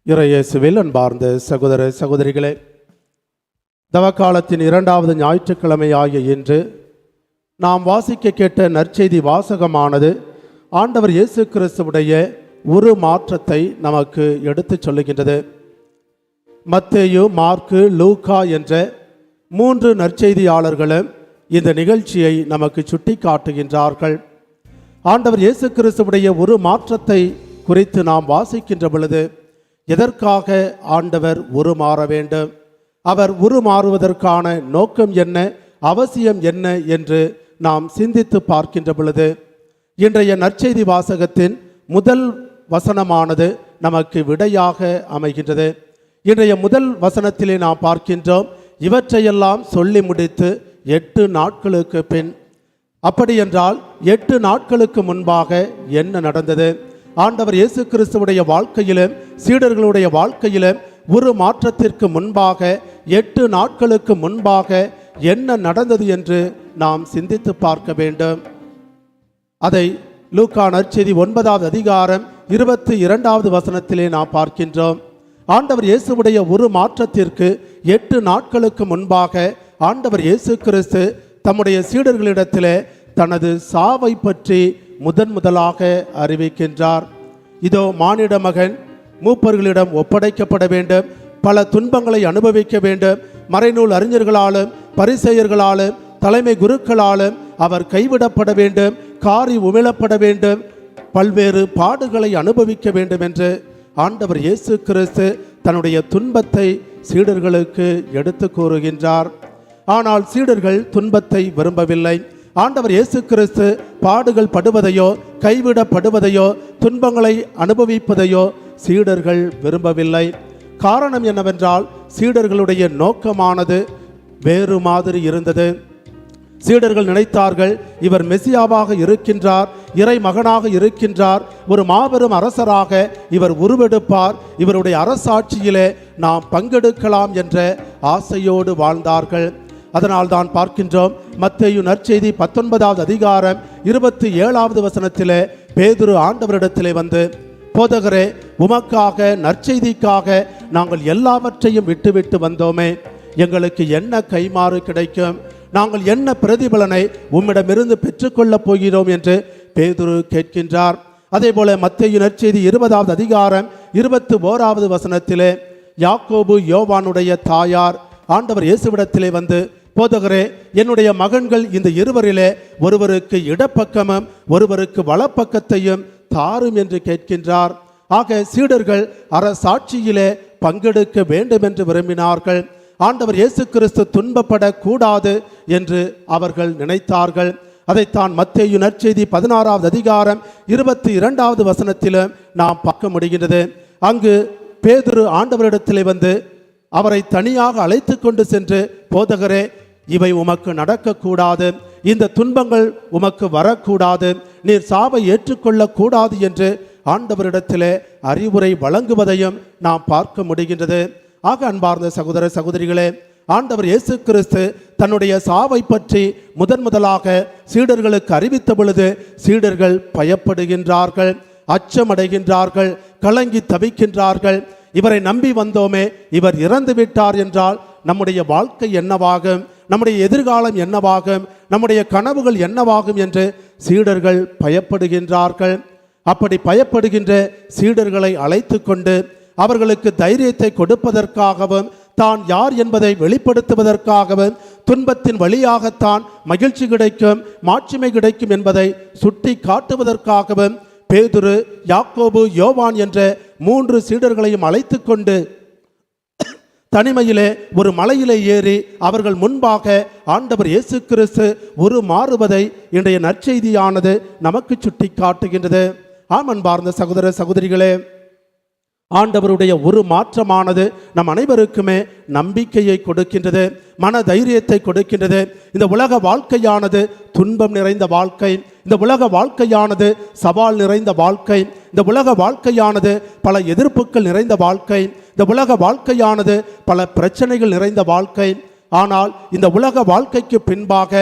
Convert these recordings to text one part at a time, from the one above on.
இறையேசுவில் அன்பார்ந்த சகோதர சகோதரிகளே, தவக்காலத்தின் 2வது ஞாயிற்றுக்கிழமை ஆகிய இன்று நாம் வாசிக்க கேட்ட நற்செய்தி வாசகமானது ஆண்டவர் இயேசு கிறிஸ்துவுடைய ஒரு மாற்றத்தை நமக்கு எடுத்துச் சொல்லுகின்றது. மத்தேயு, மார்க்கு, லூக்கா என்ற 3 நற்செய்தியாளர்களும் இந்த நிகழ்ச்சியை நமக்கு சுட்டி காட்டுகின்றார்கள். ஆண்டவர் இயேசு கிறிஸ்துவுடைய ஒரு மாற்றத்தை குறித்து நாம் வாசிக்கின்ற பொழுது எதற்காக ஆண்டவர் உருமாற வேண்டும், அவர் உருமாறுவதற்கான நோக்கம் என்ன, அவசியம் என்ன என்று நாம் சிந்தித்து பார்க்கின்ற பொழுது இன்றைய நற்செய்தி வாசகத்தின் முதல் வசனமானது நமக்கு விடையாக அமைகின்றது. இன்றைய முதல் வசனத்திலே நாம் பார்க்கின்றோம், இவற்றையெல்லாம் சொல்லி முடித்து 8 நாட்களுக்கு பின். அப்படி என்றால் 8 நாட்களுக்கு முன்பாக என்ன நடந்தது? ஆண்டவர் இயேசு கிறிஸ்துவுடைய வாழ்க்கையிலும் சீடர்களுடைய வாழ்க்கையிலும் ஒரு மாற்றத்திற்கு முன்பாக 8 நாட்களுக்கு முன்பாக என்ன நடந்தது என்று நாம் சிந்தித்து பார்க்க வேண்டும். அதை லூக்கா நற்செய்தி 9வது அதிகாரம் 22வது வசனத்திலே நாம் பார்க்கின்றோம். ஆண்டவர் இயேசுவுடைய ஒரு மாற்றத்திற்கு 8 நாட்களுக்கு முன்பாக ஆண்டவர் இயேசு கிறிஸ்து தம்முடைய சீடர்களிடத்திலே தனது சாவை பற்றி முதலாக அறிவிக்கின்றார். இதோ மானிட மகன் மூப்பர்களிடம் ஒப்படைக்கப்பட வேண்டும், பல துன்பங்களை அனுபவிக்க வேண்டும், மறைநூல் அறிஞர்களாலும் பரிசேயர்களாலும் தலைமை குருக்களாலும் அவர் கைவிடப்பட வேண்டும், காரி உமிழப்பட வேண்டும், பல்வேறு பாடுகளை அனுபவிக்க வேண்டும் என்று ஆண்டவர் இயேசு கிறிஸ்து தன்னுடைய துன்பத்தை சீடர்களுக்கு எடுத்து கூறுகின்றார். ஆனால் சீடர்கள் துன்பத்தை விரும்பவில்லை. ஆண்டவர் இயேசு கிறிஸ்து பாடுகள் படுவதையோ கைவிடப்படுவதையோ துன்பங்களை அனுபவிப்பதையோ சீடர்கள் விரும்பவில்லை. காரணம் என்னவென்றால் சீடர்களுடைய நோக்கமானது வேறு மாதிரி இருந்தது. சீடர்கள் நினைத்தார்கள், இவர் மெசியாவாக இருக்கின்றார், இறை மகனாக இருக்கின்றார், ஒரு மாபெரும் அரசராக இவர் உருவெடுப்பார், இவருடைய அரசாட்சியிலே நாம் பங்கெடுக்கலாம் என்ற ஆசையோடு வாழ்ந்தார்கள். அதனால் தான் பார்க்கின்றோம், மத்தேயு நற்செய்தி 19வது அதிகாரம் 27வது வசனத்திலே பேதுரு ஆண்டவரிடத்திலே வந்து, போதகரே, உமக்காக நற்செய்திக்காக நாங்கள் எல்லாவற்றையும் விட்டுவிட்டு வந்தோமே, எங்களுக்கு என்ன கைமாறு கிடைக்கும், நாங்கள் என்ன பிரதிபலனை உம்மிடமிருந்து பெற்றுக்கொள்ளப் போகிறோம் என்று பேதுரு கேட்கின்றார். அதே போல மத்தேயு நற்செய்தி 20வது அதிகாரம் 21வது வசனத்திலே யாக்கோபு யோவானுடைய தாயார் ஆண்டவர் இயேசுவிடத்திலே வந்து, போதகரே, என்னுடைய மகன்கள் இந்த இருவரிலே ஒருவருக்கு இடப்பக்கமும் ஒருவருக்கு வலப்பக்கத்தையும் தாரும் என்று கேட்கின்றார். ஆக சீடர்கள் அரசாட்சியிலே பங்கெடுக்க வேண்டும் என்று விரும்பினார்கள். ஆண்டவர் இயேசு கிறிஸ்து துன்பப்படக்கூடாது என்று அவர்கள் நினைத்தார்கள். அதைத்தான் மத்தேயு நற்செய்தி 16வது அதிகாரம் 22வது வசனத்திலும் நாம் பார்க்க முடிகின்றது. அங்கு பேதுரு ஆண்டவரிடத்திலே வந்து அவரை தனியாக அழைத்து கொண்டு சென்று, போதகரே, இவை உமக்கு நடக்கக்கூடாது, இந்த துன்பங்கள் உமக்கு வரக்கூடாது, நீர் சாவை ஏற்றுக்கொள்ளக்கூடாது என்று ஆண்டவரிடத்திலே அறிவுரை வழங்குவதையும் நாம் பார்க்க முடிகின்றது. ஆக அன்பார்ந்த சகோதர சகோதரிகளே, ஆண்டவர் இயேசு கிறிஸ்து தன்னுடைய சாவை பற்றி முதலாக சீடர்களுக்கு அறிவித்த பொழுது சீடர்கள் பயப்படுகின்றார்கள், அச்சமடைகின்றார்கள், கலங்கி தவிக்கின்றார்கள். இவரை நம்பி வந்தோமே, இவர் இறந்து விட்டார் என்றால் நம்முடைய வாழ்க்கை என்னவாகும், நம்முடைய எதிர்காலம் என்னவாகும், நம்முடைய கனவுகள் என்னவாகும் என்று சீடர்கள் பயப்படுகின்றார்கள். அப்படி பயப்படுகின்ற சீடர்களை அழைத்து கொண்டு அவர்களுக்கு தைரியத்தை கொடுப்பதற்காகவும் தான் யார் என்பதை வெளிப்படுத்துவதற்காகவும் துன்பத்தின் வழியாகத்தான் மகிழ்ச்சி கிடைக்கும், மாட்சிமை கிடைக்கும் என்பதை சுட்டி காட்டுவதற்காகவும் பேதுரு, யாக்கோபு, யோவான் என்ற 3 சீடர்களையும் அழைத்து கொண்டு தனிமையிலே ஒரு மலையிலே ஏறி அவர்கள் முன்பாக ஆண்டவர் இயேசு கிறிஸ்து உருமாறுவதை இன்றைய நற்செய்தியானது நமக்கு சுட்டி காட்டுகின்றது. ஆம் அன்பார்ந்த சகோதர சகோதரிகளே, ஆண்டவருடைய ஒரு மாற்றமானது நம் அனைவருக்குமே நம்பிக்கையை கொடுக்கின்றது, மன தைரியத்தை கொடுக்கின்றது. இந்த உலக வாழ்க்கையானது துன்பம் நிறைந்த வாழ்க்கை, இந்த உலக வாழ்க்கையானது சவால் நிறைந்த வாழ்க்கை, இந்த உலக வாழ்க்கையானது பல எதிர்ப்புகள் நிறைந்த வாழ்க்கை, இந்த உலக வாழ்க்கையானது பல பிரச்சனைகள் நிறைந்த வாழ்க்கை. ஆனால் இந்த உலக வாழ்க்கைக்கு பின்பாக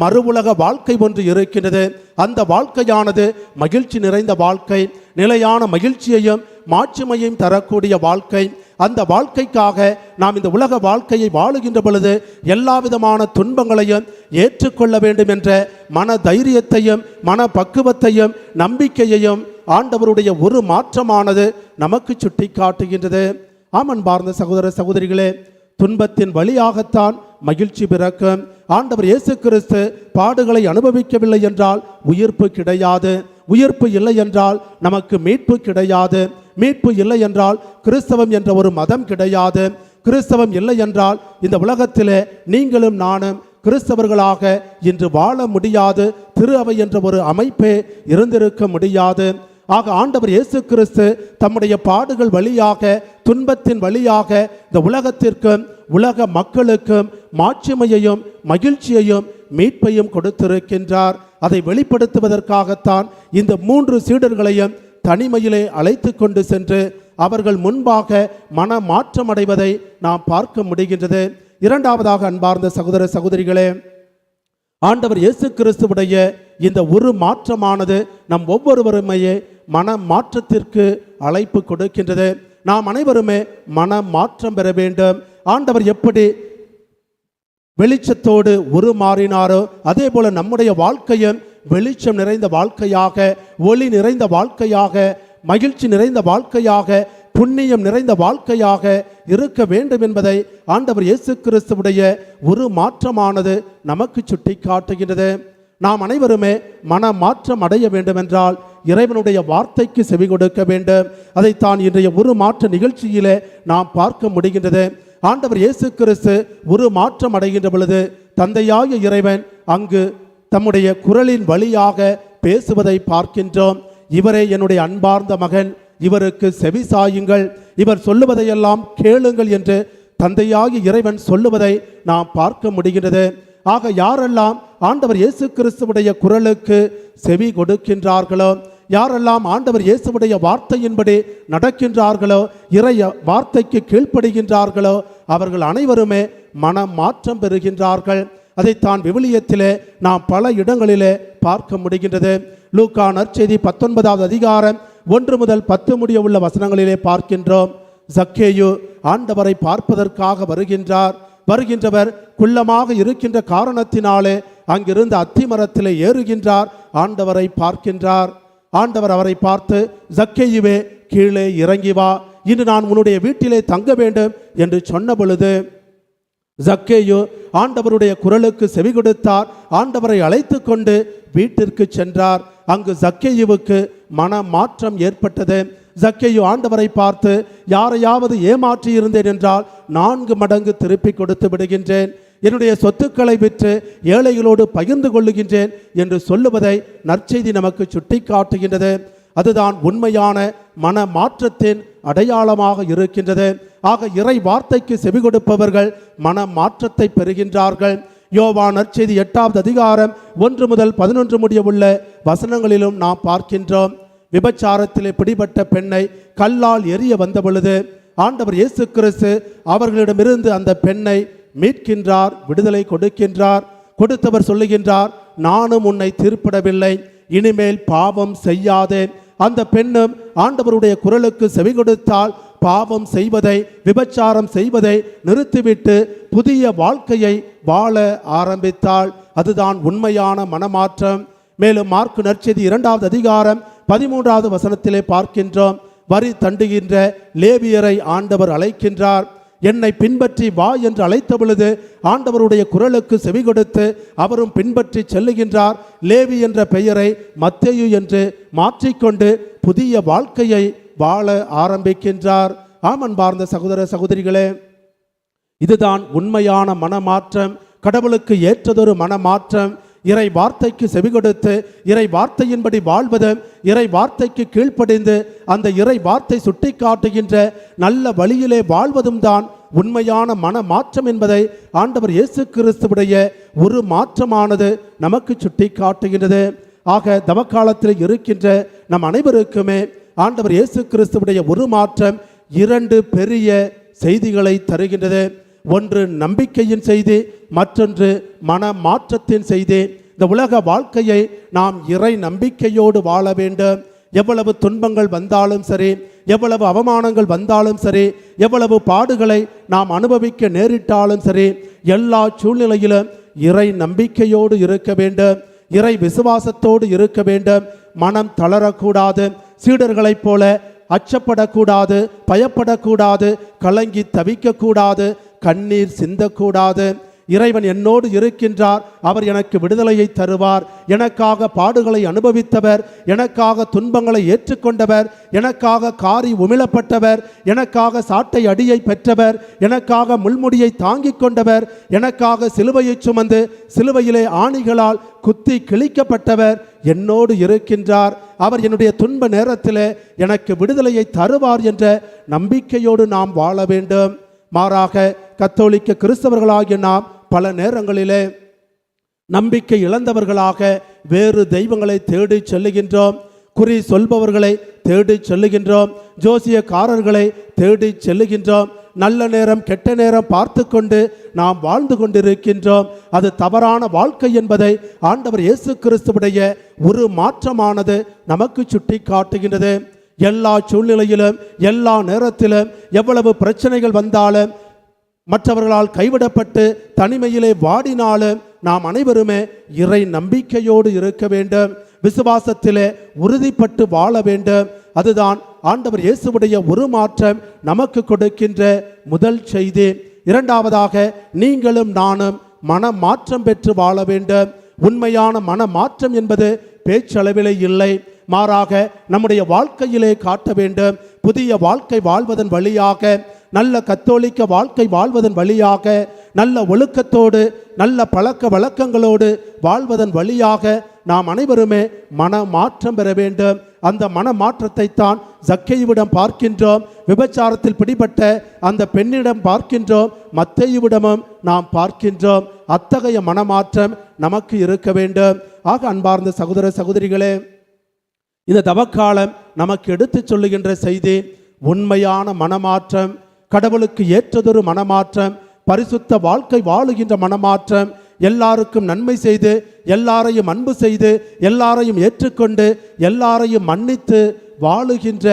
மறு உலக வாழ்க்கை ஒன்று இருக்கின்றது. அந்த வாழ்க்கையானது மகிழ்ச்சி நிறைந்த வாழ்க்கை, நிலையான மகிழ்ச்சியையும் மாட்சிமையும் தரக்கூடிய வாழ்க்கை. அந்த வாழ்க்கைக்காக நாம் இந்த உலக வாழ்க்கையை வாழுகின்ற பொழுது எல்லா விதமான துன்பங்களையும் ஏற்றுக்கொள்ள வேண்டும் என்ற மன தைரியத்தையும் மன பக்குவத்தையும் நம்பிக்கையையும் ஆண்டவருடைய ஒரு மாற்றமானது நமக்கு சுட்டி காட்டுகின்றது. ஆமன்பார்ந்த சகோதர சகோதரிகளே, துன்பத்தின் வழியாகத்தான் மகிழ்ச்சி பிறக்கும். ஆண்டவர் இயேசு கிறிஸ்து பாடுகளை அனுபவிக்கவில்லை என்றால் உயிர்ப்பு கிடையாது. உயிர்ப்பு இல்லை என்றால் நமக்கு மீட்பு கிடையாது. மீட்பு இல்லை என்றால் கிறிஸ்தவம் என்ற ஒரு மதம் கிடையாது. கிறிஸ்தவம் இல்லை என்றால் இந்த உலகத்திலே நீங்களும் நானும் கிறிஸ்தவர்களாக இன்று வாழ முடியாது. திரு அவை என்ற ஒரு அமைப்பே இருந்திருக்க முடியாது. ஆக ஆண்டவர் இயேசு கிறிஸ்து தம்முடைய பாடுகள் வழியாக, துன்பத்தின் வழியாக இந்த உலகத்திற்கும் உலக மக்களுக்கும் மாட்சிமையையும் மகிழ்ச்சியையும் மீட்பையும் கொடுத்திருக்கின்றார். அதை வெளிப்படுத்துவதற்காகத்தான் இந்த 3 சீடர்களையும் தனிமையிலே அழைத்து கொண்டு சென்று அவர்கள் முன்பாக மன மாற்றம் அடைவதை நாம் பார்க்க முடிகின்றது. இரண்டாவதாக அன்பார்ந்த சகோதர சகோதரிகளே, ஆண்டவர் இயேசு கிறிஸ்துவுடைய இந்த ஒரு மாற்றமானது நம் ஒவ்வொருவருமையே மன மாற்றத்திற்கு அழைப்பு கொடுக்கின்றது. நாம் அனைவருமே மன மாற்றம் பெற வேண்டும். ஆண்டவர் எப்படி வெளிச்சத்தோடு உருமாறினாரோ அதே போல நம்முடைய வாழ்க்கையும் வெளிச்சம் நிறைந்த வாழ்க்கையாக, ஒளி நிறைந்த வாழ்க்கையாக, மகிழ்ச்சி நிறைந்த வாழ்க்கையாக, புண்ணியம் நிறைந்த வாழ்க்கையாக இருக்க வேண்டும் என்பதை ஆண்டவர் இயேசு கிறிஸ்துவுடைய ஒரு மாற்றமானது நமக்கு சுட்டி காட்டுகின்றது. நாம் அனைவருமே மன மாற்றம் அடைய வேண்டும் என்றால் இறைவனுடைய வார்த்தைக்கு செவி கொடுக்க வேண்டும். அதைத்தான் இன்றைய ஒரு மாற்ற நிகழ்ச்சியிலே நாம் பார்க்க முடிகின்றது. ஆண்டவர் இயேசு கிறிஸ்து ஒரு மாற்றம் அடைகின்ற பொழுது தந்தையாகிய இறைவன் அங்கு தம்முடைய குரலின் வழியாக பேசுவதை பார்க்கின்றோம். இவரே என்னுடைய அன்பார்ந்த மகன், இவருக்கு செவி சாயுங்கள், இவர் சொல்லுவதையெல்லாம் கேளுங்கள் என்று தந்தையாகிய இறைவன் சொல்லுவதை நாம் பார்க்க முடிகிறது. ஆக யாரெல்லாம் ஆண்டவர் இயேசு கிறிஸ்துவுடைய குரலுக்கு செவி கொடுக்கின்றார்களோ, யாரெல்லாம் ஆண்டவர் இயேசுவுடைய வார்த்தையின்படி நடக்கின்றார்களோ, இறை வார்த்தைக்கு கீழ்ப்படுகின்றார்களோ, அவர்கள் அனைவருமே மன மாற்றம் பெறுகின்றார்கள். அதைத்தான் விவிலியத்திலே நாம் பல இடங்களிலே பார்க்க முடிகின்றது. லூக்கா நற்செய்தி 19வது அதிகாரம் 1 முதல் 10 முடிய உள்ள வசனங்களிலே பார்க்கின்றோம். சக்கேயு ஆண்டவரை பார்ப்பதற்காக வருகின்றவர் குள்ளமாக இருக்கின்ற காரணத்தினாலே அங்கிருந்து அத்திமரத்திலே ஏறுகின்றார். ஆண்டவரை பார்க்கின்றார். ஆண்டவர் அவரை பார்த்து, சக்கேயுவே கீழே இறங்கி வா, இன்று நான் உன்னுடைய வீட்டிலே தங்க வேண்டும் என்று சொன்ன பொழுது சக்கேயு ஆண்டவருடைய குரலுக்கு செவி கொடுத்தார். ஆண்டவரை அழைத்து கொண்டு வீட்டிற்கு சென்றார். அங்கு சக்கேயுவுக்கு மன மாற்றம் ஏற்பட்டது. சக்கேயு ஆண்டவரை பார்த்து, யாரையாவது ஏமாற்றி இருந்தேன் என்றால் 4 மடங்கு திருப்பி கொடுத்து விடுகின்றேன், என்னுடைய சொத்துக்களை விற்று ஏழைகளோடு பகிர்ந்து கொள்ளுகின்றேன் என்று சொல்லுவதை நற்செய்தி நமக்கு சுட்டி காட்டுகின்றது. அதுதான் உண்மையான மன மாற்றத்தின் அடையாளமாக இருக்கின்றது. ஆக இறை வார்த்தைக்கு செவி கொடுப்பவர்கள் மன மாற்றத்தை பெறுகின்றார்கள். யோவான் நற்செய்தி 8வது அதிகாரம் 1 முதல் 11 முடிய உள்ள வசனங்களிலும் நாம் பார்க்கின்றோம். விபச்சாரத்திலே பிடிபட்ட பெண்ணை கல்லால் எறிய வந்த பொழுது ஆண்டவர் இயேசு கிறிஸ்து அவர்களிடமிருந்து அந்த பெண்ணை மீட்கின்றார், விடுதலை கொடுக்கின்றார். கொடுத்தவர் சொல்லுகின்றார், நானும் உன்னை தீர்ப்பிடவில்லை, இனிமேல் பாவம் செய்யாதே. அந்த பெண்ணும் ஆண்டவருடைய குரலுக்கு செவி கொடுத்தால் பாவம் செய்வதை, விபச்சாரம் செய்வதை நிறுத்திவிட்டு புதிய வாழ்க்கையை வாழ ஆரம்பித்தாள். அதுதான் உண்மையான மனமாற்றம். மேலும் மார்க்கு நற்செய்தி 2வது அதிகாரம் 13வது வசனத்திலே பார்க்கின்றோம். வரி தண்டுகின்ற லேவியரை ஆண்டவர் அழைக்கின்றார். என்னை பின்பற்றி வா என்று அழைத்த பொழுது ஆண்டவருடைய குரலுக்கு செவி கொடுத்து அவரும் பின்பற்றி செல்லுகின்றார். லேவி என்ற பெயரை மத்தேயு என்று மாற்றிக்கொண்டு புதிய வாழ்க்கையை வாழ ஆரம்பிக்கின்றார். ஆமன்பார்ந்த சகோதர சகோதரிகளே, இதுதான் உண்மையான மனமாற்றம், கடவுளுக்கு ஏற்றதொரு மனமாற்றம். இறை வார்த்தைக்கு செவி கொடுத்து இறை வார்த்தையின்படி வாழ்வதும், இறை வார்த்தைக்கு கீழ்ப்படிந்து அந்த இறை வார்த்தை சுட்டி காட்டுகின்ற நல்ல வழியிலே வாழ்வதும் தான் உண்மையான மன மாற்றம் என்பதை ஆண்டவர் இயேசு கிறிஸ்துவுடைய ஒரு மாற்றமானது நமக்கு சுட்டி காட்டுகின்றது. ஆக தவக்காலத்தில் இருக்கின்ற நம் அனைவருக்குமே ஆண்டவர் இயேசு கிறிஸ்துவுடைய ஒரு மாற்றம் 2 பெரிய செய்திகளை தருகின்றது. ஒன்று நம்பிக்கையின் செய்தி, மற்றொன்று மன மாற்றத்தின் செய்தி. இந்த உலக வாழ்க்கையை நாம் இறை நம்பிக்கையோடு வாழ வேண்டும். எவ்வளவு துன்பங்கள் வந்தாலும் சரி, எவ்வளவு அவமானங்கள் வந்தாலும் சரி, எவ்வளவு பாடுகளை நாம் அனுபவிக்க நேரிட்டாலும் சரி, எல்லா சூழ்நிலையிலும் இறை நம்பிக்கையோடு இருக்க வேண்டும், இறை விசுவாசத்தோடு இருக்க வேண்டும். மனம் தளரக்கூடாது, சீடர்களைப் போல அச்சப்படக்கூடாது, பயப்படக்கூடாது, கலங்கி தவிக்கக்கூடாது, கண்ணீர் சிந்தக்கூடாது. இறைவன் என்னோடு இருக்கின்றார், அவர் எனக்கு விடுதலையை தருவார். எனக்காக பாடுகளை அனுபவித்தவர், எனக்காக துன்பங்களை ஏற்றுக்கொண்டவர், எனக்காக காரி உமிழப்பட்டவர், எனக்காக சாட்டை அடியை பெற்றவர், எனக்காக முள்முடியை தாங்கிக் கொண்டவர், எனக்காக சிலுவையை சுமந்து சிலுவையிலே ஆணிகளால் குத்தி கிழிக்கப்பட்டவர் என்னோடு இருக்கின்றார். அவர் என்னுடைய துன்ப நேரத்தில் எனக்கு விடுதலையை தருவார் என்ற நம்பிக்கையோடு நாம் வாழ வேண்டும். மாறாக கத்தோலிக்க கிறிஸ்தவர்களாகிய நாம் பல நேரங்களிலே நம்பிக்கை இழந்தவர்களாக வேறு தெய்வங்களை தேடி செல்லுகின்றோம். குறி சொல்பவர்களை தேடி செல்லுகின்றோம், ஜோசியக்காரர்களை தேடி செல்லுகின்றோம். நல்ல நேரம் கெட்ட நேரம் பார்த்து கொண்டு நாம் வாழ்ந்து கொண்டிருக்கின்றோம். அது தவறான வாழ்க்கை என்பதை ஆண்டவர் இயேசு கிறிஸ்துவுடைய ஒரு மாற்றமானது நமக்கு சுட்டி காட்டுகின்றது. எல்லா சூழ்நிலையிலும் எல்லா நேரத்திலும் எவ்வளவு பிரச்சனைகள் வந்தாலும், மற்றவர்களால் கைவிடப்பட்டு தனிமையிலே வாடினாலும் நாம் அனைவருமே இறை நம்பிக்கையோடு இருக்க வேண்டும், விசுவாசத்திலே உறுதிப்பட்டு வாழ வேண்டும். அதுதான் ஆண்டவர் இயேசுவுடைய ஒரு மாற்றம் நமக்கு கொடுக்கின்ற முதல் செய்தி. இரண்டாவதாக, நீங்களும் நானும் மன மாற்றம் பெற்று வாழ வேண்டும். உண்மையான மன மாற்றம் என்பது பேச்சளவிலே இல்லை, மாறாக நம்முடைய வாழ்க்கையிலே காட்ட வேண்டும். புதிய வாழ்க்கை வாழ்வதன் வழியாக, நல்ல கத்தோலிக்க வாழ்க்கை வாழ்வதன் வழியாக, நல்ல ஒழுக்கத்தோடு நல்ல பழக்க வழக்கங்களோடு வாழ்வதன் வழியாக நாம் அனைவருமே மன மாற்றம் பெற வேண்டும். அந்த மன மாற்றத்தை தான் சக்கேயுவிடம் பார்க்கின்றோம், விபச்சாரத்தில் பிடிபட்ட அந்த பெண்ணிடம் பார்க்கின்றோம், மத்தேயுவிடமும் நாம் பார்க்கின்றோம். அத்தகைய மனமாற்றம் நமக்கு இருக்க வேண்டும். ஆக அன்பார்ந்த சகோதர சகோதரிகளே, இந்த தவக்காலம் நமக்கு எடுத்து சொல்லுகின்ற செய்தி உண்மையான மனமாற்றம், கடவுளுக்கு ஏற்றதொரு மனமாற்றம், பரிசுத்த வாழ்க்கை வாழுகின்ற மனமாற்றம், எல்லாருக்கும் நன்மை செய்து, எல்லாரையும் அன்பு செய்து, எல்லாரையும் ஏற்றுக்கொண்டு, எல்லாரையும் மன்னித்து வாழுகின்ற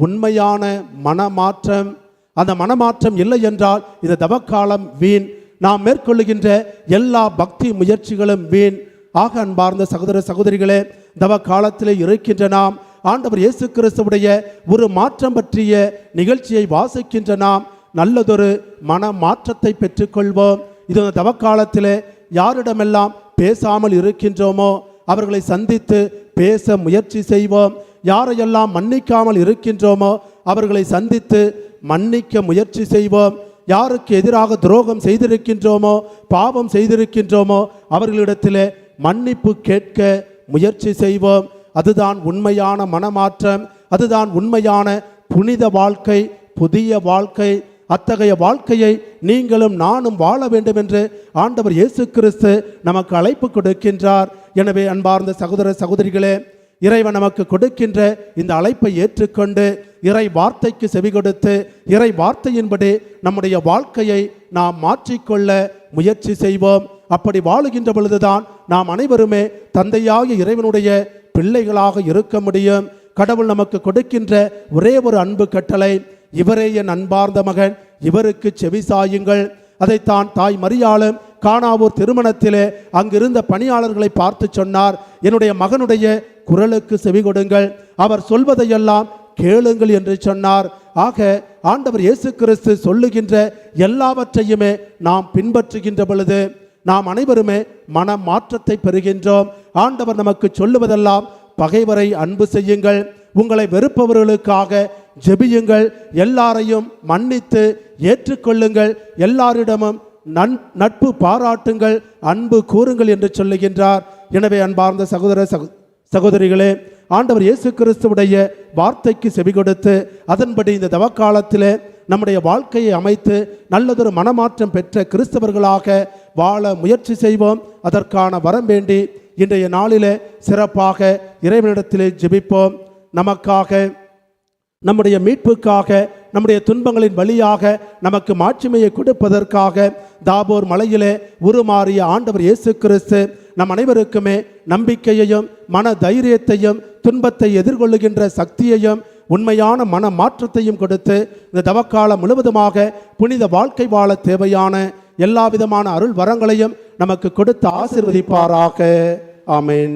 உண்மையான மனமாற்றம். அந்த மனமாற்றம் இல்லை என்றால் இந்த தவக்காலம் வீண், நாம் மேற்கொள்ளுகின்ற எல்லா பக்தி முயற்சிகளும் வீண். ஆக அன்பார்ந்த சகோதர சகோதரிகளே, தவ காலத்திலே இருக்கின்ற நாம் ஆண்டவர் இயேசு கிறிஸ்துவுடைய ஒரு மாற்றம் பற்றிய நிகழ்ச்சியை வாசிக்கின்ற நாம் நல்லதொரு மன மாற்றத்தை பெற்றுக்கொள்வோம். இது தவக்காலத்திலே யாரிடமெல்லாம் பேசாமல் இருக்கின்றோமோ அவர்களை சந்தித்து பேச முயற்சி செய்வோம். யாரையெல்லாம் மன்னிக்காமல் இருக்கின்றோமோ அவர்களை சந்தித்து மன்னிக்க முயற்சி செய்வோம். யாருக்கு எதிராக துரோகம் செய்திருக்கின்றோமோ, பாவம் செய்திருக்கின்றோமோ அவர்களிடத்திலே மன்னிப்பு கேட்க முயற்சி செய்வோம். அதுதான் உண்மையான மனமாற்றம், அதுதான் உண்மையான புனித வாழ்க்கை, புதிய வாழ்க்கை. அத்தகைய வாழ்க்கையை நீங்களும் நானும் வாழ வேண்டும் என்று ஆண்டவர் இயேசு கிறிஸ்து நமக்கு அழைப்பு கொடுக்கின்றார். எனவே அன்பார்ந்த சகோதர சகோதரிகளே, இறைவன் நமக்கு கொடுக்கின்ற இந்த அழைப்பை ஏற்றுக்கொண்டு இறை வார்த்தைக்கு செவி கொடுத்து இறை வார்த்தையின்படி நம்முடைய வாழ்க்கையை நாம் மாற்றிக்கொள்ள முயற்சி செய்வோம். அப்படி வாழுகின்ற பொழுதுதான் நாம் அனைவருமே தந்தையாகிய இறைவனுடைய பிள்ளைகளாக இருக்க முடியும். கடவுள் நமக்கு கொடுக்கின்ற ஒரே ஒரு அன்பு கட்டளை, இவரே என் அன்பார்ந்த மகன், இவருக்கு செவிசாயுங்கள். அதைத்தான் தாய் மரியாளும் கானாவூர் திருமணத்திலே அங்கிருந்த பணியாளர்களை பார்த்து சொன்னார், என்னுடைய மகனுடைய குரலுக்கு செவி கொடுங்கள், அவர் சொல்வதையெல்லாம் கேளுங்கள் என்று சொன்னார். ஆக ஆண்டவர் இயேசு கிறிஸ்து சொல்லுகின்ற எல்லாவற்றையுமே நாம் பின்பற்றுகின்ற பொழுது நாம் அனைவருமே மன மாற்றத்தை பெறுகின்றோம். ஆண்டவர் நமக்கு சொல்லுவதெல்லாம் பகைவரை அன்பு செய்யுங்கள், உங்களை வெறுப்பவர்களுக்காக ஜெபியுங்கள், எல்லாரையும் மன்னித்து ஏற்றுக்கொள்ளுங்கள், எல்லாரிடமும் நட்பு பாராட்டுங்கள், அன்பு கூறுங்கள் என்று சொல்லுகின்றார். எனவே அன்பார்ந்த சகோதர சகோதரிகளே, ஆண்டவர் இயேசு கிறிஸ்துவுடைய வார்த்தைக்கு செவி கொடுத்து அதன்படி இந்த தவக்காலத்திலே நம்முடைய வாழ்க்கையை அமைத்து நல்லதொரு மனமாற்றம் பெற்ற கிறிஸ்தவர்களாக வாழ முயற்சி செய்வோம். அதற்கான வரம் வேண்டி இன்றைய நாளிலே சிறப்பாக இறைவனிடத்திலே ஜெபிப்போம். நமக்காக, நம்முடைய மீட்புக்காக, நம்முடைய துன்பங்களின் வழியாக நமக்கு மாட்சிமையை கொடுப்பதற்காக தாபோர் மலையிலே உருமாறிய ஆண்டவர் இயேசு கிறிஸ்து நம் அனைவருக்குமே நம்பிக்கையையும் மன தைரியத்தையும் துன்பத்தை எதிர்கொள்ளுகின்ற சக்தியையும் உண்மையான மன மாற்றத்தையும் கொடுத்து இந்த தவக்காலம் முழுவதுமாக புனித வாழ்க்கை வாழ தேவையான எல்லா விதமான அருள் வரங்களையும் நமக்கு கொடுத்து ஆசீர்வதிப்பாராக. ஆமென்.